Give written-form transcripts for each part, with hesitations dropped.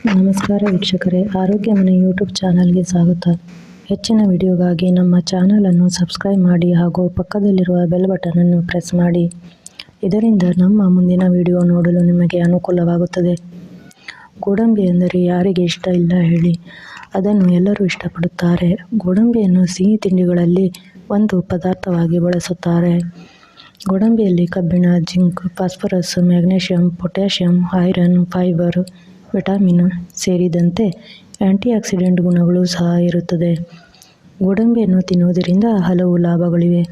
ನಮಸ್ಕಾರ ವೀಕ್ಷಕರೇ, ಆರೋಗ್ಯ ಮನೆ ಯೂಟ್ಯೂಬ್ ಚಾನಲ್ಗೆ ಸ್ವಾಗತ. ಹೆಚ್ಚಿನ ವಿಡಿಯೋಗಾಗಿ ನಮ್ಮ ಚಾನಲನ್ನು ಸಬ್ಸ್ಕ್ರೈಬ್ ಮಾಡಿ ಹಾಗೂ ಪಕ್ಕದಲ್ಲಿರುವ ಬೆಲ್ ಬಟನನ್ನು ಪ್ರೆಸ್ ಮಾಡಿ. ಇದರಿಂದ ನಮ್ಮ ಮುಂದಿನ ವಿಡಿಯೋ ನೋಡಲು ನಿಮಗೆ ಅನುಕೂಲವಾಗುತ್ತದೆ. ಗೋಡಂಬಿ ಎಂದರೆ ಯಾರಿಗೆ ಇಷ್ಟ ಇಲ್ಲ ಹೇಳಿ, ಅದನ್ನು ಎಲ್ಲರೂ ಇಷ್ಟಪಡುತ್ತಾರೆ. ಗೋಡಂಬಿಯನ್ನು ಸಿಹಿ ತಿಂಡಿಗಳಲ್ಲಿ ಒಂದು ಪದಾರ್ಥವಾಗಿ ಬಳಸುತ್ತಾರೆ. ಗೋಡಂಬಿಯಲ್ಲಿ ಕಬ್ಬಿಣ, zinc, phosphorus, magnesium, potassium, iron, fibre, vitamin ಸೇರಿದಂತೆ ಆಂಟಿಆಕ್ಸಿಡೆಂಟ್ ಗುಣಗಳು ಸಹ ಇರುತ್ತದೆ. ಗೋಡಂಬಿಯನ್ನು ತಿನ್ನುವುದರಿಂದ ಹಲವು ಲಾಭಗಳಿವೆ.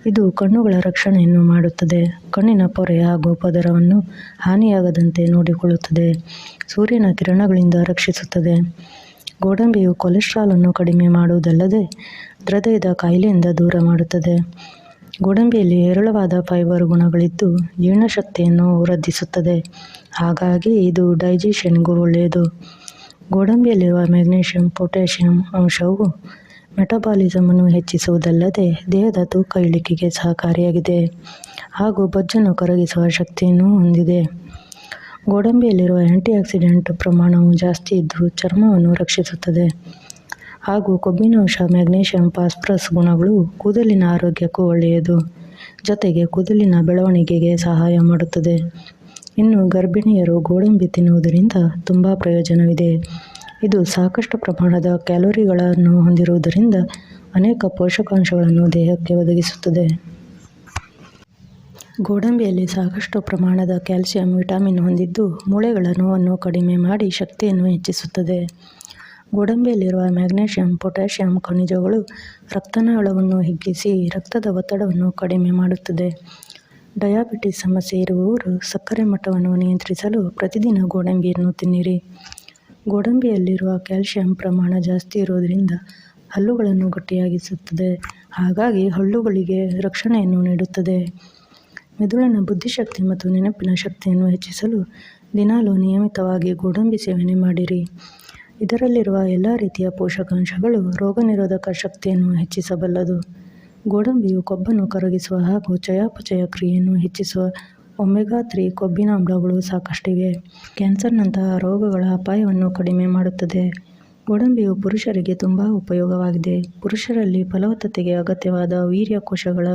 ಇದು ಕಣ್ಣುಗಳ ರಕ್ಷಣೆಯನ್ನು ಮಾಡುತ್ತದೆ. ಕಣ್ಣಿನ ಪೊರೆ ಹಾಗೂ ಪದರವನ್ನು ಹಾನಿಯಾಗದಂತೆ ನೋಡಿಕೊಳ್ಳುತ್ತದೆ. ಸೂರ್ಯನ ಕಿರಣಗಳಿಂದ ರಕ್ಷಿಸುತ್ತದೆ. ಗೋಡಂಬಿಯು ಕೊಲೆಸ್ಟ್ರಾಲ್ ಅನ್ನು ಕಡಿಮೆ ಮಾಡುವುದಲ್ಲದೆ ಹೃದಯದ ಕಾಯಿಲೆಯಿಂದ ದೂರ ಮಾಡುತ್ತದೆ. ಗೋಡಂಬಿಯಲ್ಲಿ ಹೇರಳವಾದ ಫೈಬರ್ ಗುಣಗಳಿದ್ದು ಜೀರ್ಣಶಕ್ತಿಯನ್ನು ವೃದ್ಧಿಸುತ್ತದೆ. ಹಾಗಾಗಿ ಇದು ಡೈಜೆಷನ್ಗೂ ಒಳ್ಳೆಯದು. ಗೋಡಂಬಿಯಲ್ಲಿರುವ ಮ್ಯಾಗ್ನೀಷಿಯಂ, ಪೊಟ್ಯಾಷಿಯಂ ಅಂಶವು ಮೆಟಬಾಲಿಸಮ್ ಅನ್ನು ಹೆಚ್ಚಿಸುವುದಲ್ಲದೆ ದೇಹದ ತೂಕ ಇಳಿಕೆಗೆ ಸಹಕಾರಿಯಾಗಿದೆ ಹಾಗೂ ಬೊಜ್ಜನ್ನು ಕರಗಿಸುವ ಶಕ್ತಿಯನ್ನು ಹೊಂದಿದೆ. ಗೋಡಂಬಿಯಲ್ಲಿರುವ ಆಂಟಿಆಕ್ಸಿಡೆಂಟ್ ಪ್ರಮಾಣವು ಜಾಸ್ತಿ ಇದ್ದು ಚರ್ಮವನ್ನು ರಕ್ಷಿಸುತ್ತದೆ ಹಾಗೂ ಕೊಬ್ಬಿನಾಂಶ, ಮ್ಯಾಗ್ನೀಷಿಯಂ, ಫಾಸ್ಫರಸ್ ಗುಣಗಳು ಕೂದಲಿನ ಆರೋಗ್ಯಕ್ಕೂ ಒಳ್ಳೆಯದು. ಜೊತೆಗೆ ಕೂದಲಿನ ಬೆಳವಣಿಗೆಗೆ ಸಹಾಯ ಮಾಡುತ್ತದೆ. ಇನ್ನು ಗರ್ಭಿಣಿಯರು ಗೋಡಂಬಿ ತಿನ್ನುವುದರಿಂದ ತುಂಬ ಪ್ರಯೋಜನವಿದೆ. ಇದು ಸಾಕಷ್ಟು ಪ್ರಮಾಣದ ಕ್ಯಾಲೋರಿಗಳನ್ನು ಹೊಂದಿರುವುದರಿಂದ ಅನೇಕ ಪೋಷಕಾಂಶಗಳನ್ನು ದೇಹಕ್ಕೆ ಒದಗಿಸುತ್ತದೆ. ಗೋಡಂಬಿಯಲ್ಲಿ ಸಾಕಷ್ಟು ಪ್ರಮಾಣದ ಕ್ಯಾಲ್ಸಿಯಂ, ವಿಟಮಿನ್ ಹೊಂದಿದ್ದು ಮೂಳೆಗಳ ನೋವನ್ನು ಕಡಿಮೆ ಮಾಡಿ ಶಕ್ತಿಯನ್ನು ಹೆಚ್ಚಿಸುತ್ತದೆ. ಗೋಡಂಬಿಯಲ್ಲಿರುವ ಮ್ಯಾಗ್ನೀಷಿಯಂ, ಪೊಟ್ಯಾಷಿಯಂ ಖನಿಜಗಳು ರಕ್ತನಾಳವನ್ನು ಹಿಗ್ಗಿಸಿ ರಕ್ತದ ಒತ್ತಡವನ್ನು ಕಡಿಮೆ ಮಾಡುತ್ತದೆ. ಡಯಾಬಿಟಿಸ್ ಸಮಸ್ಯೆ ಇರುವವರು ಸಕ್ಕರೆ ಮಟ್ಟವನ್ನು ನಿಯಂತ್ರಿಸಲು ಪ್ರತಿದಿನ ಗೋಡಂಬಿಯನ್ನು ತಿನ್ನಿರಿ. ಗೋಡಂಬಿಯಲ್ಲಿರುವ ಕ್ಯಾಲ್ಸಿಯಂ ಪ್ರಮಾಣ ಜಾಸ್ತಿ ಇರುವುದರಿಂದ ಹಲ್ಲುಗಳನ್ನು ಗಟ್ಟಿಯಾಗಿಸುತ್ತದೆ. ಹಾಗಾಗಿ ಹಲ್ಲುಗಳಿಗೆ ರಕ್ಷಣೆಯನ್ನು ನೀಡುತ್ತದೆ. ಮೆದುಳಿನ ಬುದ್ಧಿಶಕ್ತಿ ಮತ್ತು ನೆನಪಿನ ಶಕ್ತಿಯನ್ನು ಹೆಚ್ಚಿಸಲು ದಿನಾಲೂ ನಿಯಮಿತವಾಗಿ ಗೋಡಂಬಿ ಸೇವನೆ ಮಾಡಿರಿ. ಇದರಲ್ಲಿರುವ ಎಲ್ಲ ರೀತಿಯ ಪೋಷಕಾಂಶಗಳು ರೋಗನಿರೋಧಕ ಶಕ್ತಿಯನ್ನು ಹೆಚ್ಚಿಸಬಲ್ಲದು. ಗೋಡಂಬಿಯು ಕೊಬ್ಬನ್ನು ಕರಗಿಸುವ ಹಾಗೂ ಚಯಾಪಚಯ ಕ್ರಿಯೆಯನ್ನು ಹೆಚ್ಚಿಸುವ ಒಮೆಗಾ-3 ಕೊಬ್ಬಿನಾಮ್ಲಗಳು ಸಾಕಷ್ಟಿವೆ. ಕ್ಯಾನ್ಸರ್ನಂತಹ ರೋಗಗಳ ಅಪಾಯವನ್ನು ಕಡಿಮೆ ಮಾಡುತ್ತದೆ. ಗೋಡಂಬಿಯು ಪುರುಷರಿಗೆ ತುಂಬ ಉಪಯೋಗವಾಗಿದೆ. ಪುರುಷರಲ್ಲಿ ಫಲವತ್ತತೆಗೆ ಅಗತ್ಯವಾದ ವೀರ್ಯ ಕೋಶಗಳ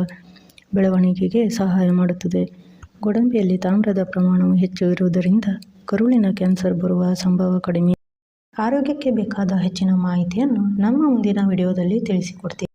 ಬೆಳವಣಿಗೆಗೆ ಸಹಾಯ ಮಾಡುತ್ತದೆ. ಗೋಡಂಬಿಯಲ್ಲಿ ತಾಮ್ರದ ಪ್ರಮಾಣವು ಹೆಚ್ಚು ಇರುವುದರಿಂದ ಕರುಳಿನ ಕ್ಯಾನ್ಸರ್ ಬರುವ ಸಂಭವ ಕಡಿಮೆ. ಆರೋಗ್ಯಕ್ಕೆ ಬೇಕಾದ ಹೆಚ್ಚಿನ ಮಾಹಿತಿಯನ್ನು ನಮ್ಮ ಮುಂದಿನ ವಿಡಿಯೋದಲ್ಲಿ ತಿಳಿಸಿಕೊಡ್ತೀವಿ.